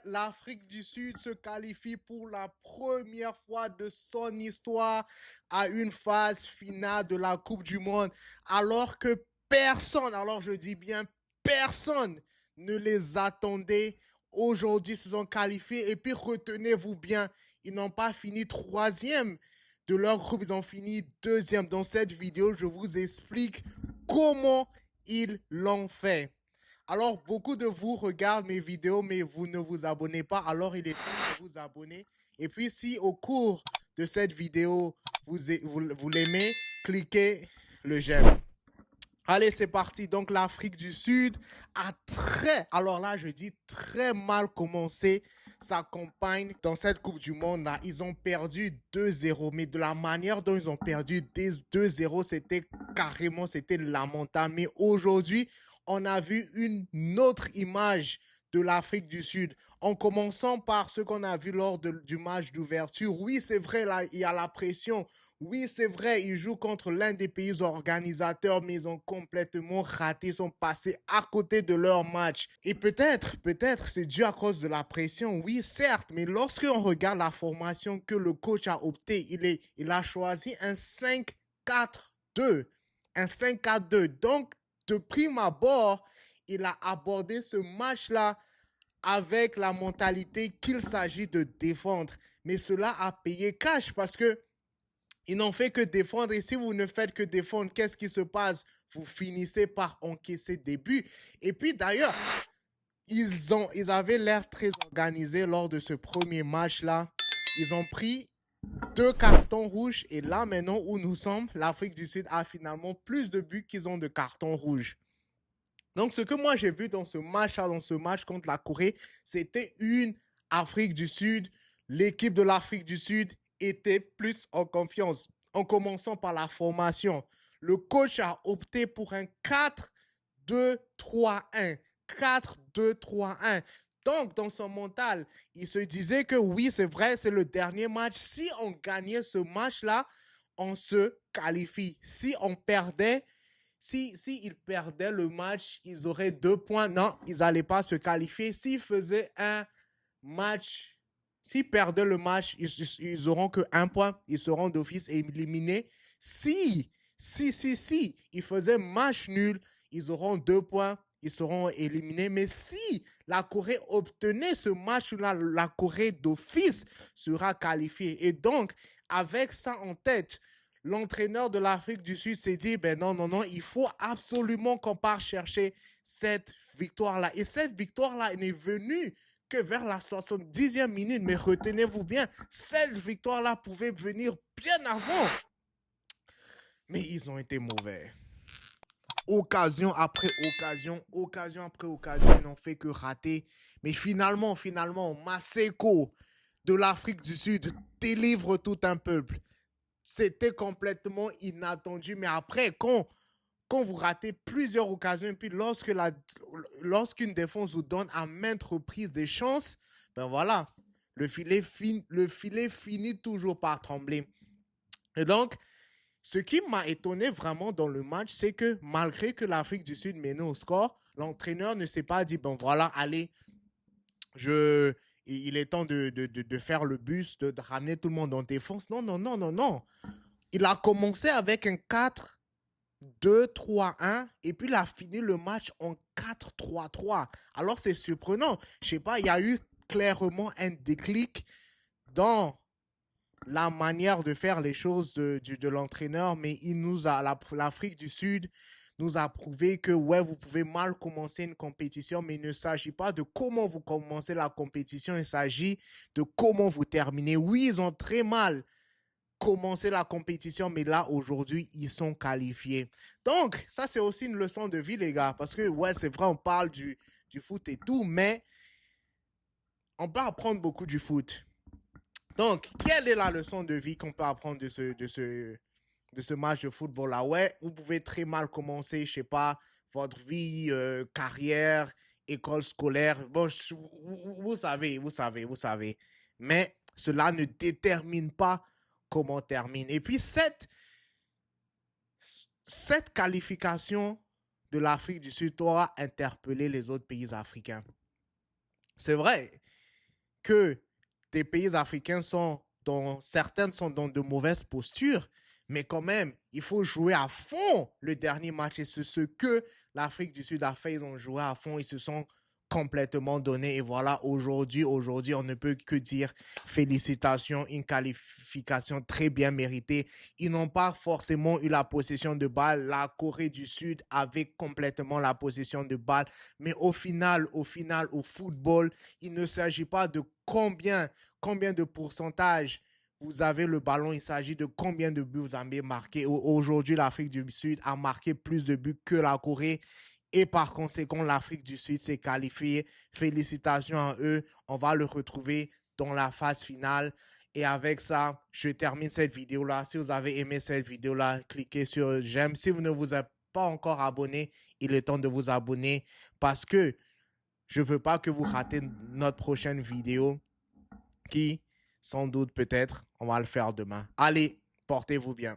L'Afrique du Sud se qualifie pour la première fois de son histoire à une phase finale de la Coupe du Monde, alors que personne, alors je dis bien personne, ne les attendait. Aujourd'hui, ils se sont qualifiés. Et puis, retenez-vous bien, ils n'ont pas fini troisième de leur groupe, ils ont fini deuxième. Dans cette vidéo, je vous explique comment ils l'ont fait. Alors, beaucoup de vous regardent mes vidéos, mais vous ne vous abonnez pas. Alors, il est temps de vous abonner. Et puis, si au cours de cette vidéo, vous l'aimez, cliquez le j'aime. Allez, c'est parti. Donc, l'Afrique du Sud a alors là, je dis très mal commencé sa campagne dans cette Coupe du Monde. Là, ils ont perdu 2-0, mais de la manière dont ils ont perdu 2-0, c'était lamentable. Mais aujourd'hui, on a vu une autre image de l'Afrique du Sud. En commençant par ce qu'on a vu lors du match d'ouverture. Oui, c'est vrai, là, il y a la pression. Oui, c'est vrai, ils jouent contre l'un des pays organisateurs, mais ils ont complètement raté, ils sont passés à côté de leur match. Et peut-être, c'est dû à cause de la pression, oui, certes, mais lorsqu'on regarde la formation que le coach a opté, il a choisi un 5-4-2. Un 5-4-2. Donc, de prime abord, il a abordé ce match-là avec la mentalité qu'il s'agit de défendre. Mais cela a payé cash parce que ils n'ont fait que défendre. Et si vous ne faites que défendre, qu'est-ce qui se passe? Vous finissez par encaisser des buts. Et puis d'ailleurs, ils avaient l'air très organisés lors de ce premier match-là. Ils ont pris 2 cartons rouges. Et là, maintenant où nous sommes, l'Afrique du Sud a finalement plus de buts qu'ils ont de cartons rouges. Donc, ce que moi j'ai vu dans ce match contre la Corée, c'était une Afrique du Sud. L'équipe de l'Afrique du Sud était plus en confiance. En commençant par la formation, le coach a opté pour un 4-2-3-1. 4-2-3-1. Donc, dans son mental, il se disait que oui, c'est vrai, c'est le dernier match. Si on gagnait ce match-là, on se qualifie. Si on perdait, si ils perdaient le match, ils auraient 2 points. Non, ils n'allaient pas se qualifier. S'ils faisaient un match, s'ils perdaient le match, ils auront que 1 point. Ils seront d'office éliminés. Si ils faisaient match nul, ils auront 2 points. Ils seront éliminés. Mais si la Corée obtenait ce match-là, la Corée d'office sera qualifiée. Et donc, avec ça en tête, l'entraîneur de l'Afrique du Sud s'est dit, ben non, non, non, il faut absolument qu'on parte chercher cette victoire-là. Et cette victoire-là n'est venue que vers la 70e minute. Mais retenez-vous bien, cette victoire-là pouvait venir bien avant. Mais ils ont été mauvais. Occasion après occasion, occasion après occasion, ils n'ont fait que rater. Mais finalement, Maseko de l'Afrique du Sud délivre tout un peuple. C'était complètement inattendu. Mais après, quand vous ratez plusieurs occasions, puis lorsqu'une défense vous donne à maintes reprises des chances, ben voilà, le filet finit toujours par trembler. Et donc, ce qui m'a étonné vraiment dans le match, c'est que malgré que l'Afrique du Sud menait au score, l'entraîneur ne s'est pas dit, ben voilà, allez, il est temps de faire le bus, de ramener tout le monde en défense. Non, non, non, non, non. Il a commencé avec un 4-2-3-1 et puis il a fini le match en 4-3-3. Alors c'est surprenant. Je sais pas, il y a eu clairement un déclic dans la manière de faire les choses de l'entraîneur, mais l'Afrique du Sud nous a prouvé que ouais, vous pouvez mal commencer une compétition, mais il ne s'agit pas de comment vous commencez la compétition, il s'agit de comment vous terminez. Oui, ils ont très mal commencé la compétition, mais là, aujourd'hui, ils sont qualifiés. Donc, ça, c'est aussi une leçon de vie, les gars, parce que, ouais, c'est vrai, on parle du foot et tout, mais on peut apprendre beaucoup du foot. Donc, quelle est la leçon de vie qu'on peut apprendre de ce match de football-là? Ouais, vous pouvez très mal commencer, je sais pas, votre vie, carrière, école scolaire. Bon, vous savez, vous savez. Mais cela ne détermine pas comment termine. Et puis, cette qualification de l'Afrique du Sud doit interpeller les autres pays africains. C'est vrai, que des pays africains certaines sont dans de mauvaises postures, mais quand même, il faut jouer à fond le dernier match. Et c'est ce que l'Afrique du Sud a fait. Ils ont joué à fond. Ils se sont complètement donnés. Et voilà, aujourd'hui, on ne peut que dire félicitations, une qualification très bien méritée. Ils n'ont pas forcément eu la possession de balle. La Corée du Sud avait complètement la possession de balle. Mais au final, au football, il ne s'agit pas de combien de pourcentage vous avez le ballon, il s'agit de combien de buts vous avez marqué. Aujourd'hui, l'Afrique du Sud a marqué plus de buts que la Corée. Et par conséquent, l'Afrique du Sud s'est qualifiée. Félicitations à eux. On va le retrouver dans la phase finale. Et avec ça, je termine cette vidéo-là. Si vous avez aimé cette vidéo-là, cliquez sur j'aime. Si vous ne vous êtes pas encore abonné, il est temps de vous abonner parce que je ne veux pas que vous ratez notre prochaine vidéo qui, sans doute, peut-être, on va le faire demain. Allez, portez-vous bien.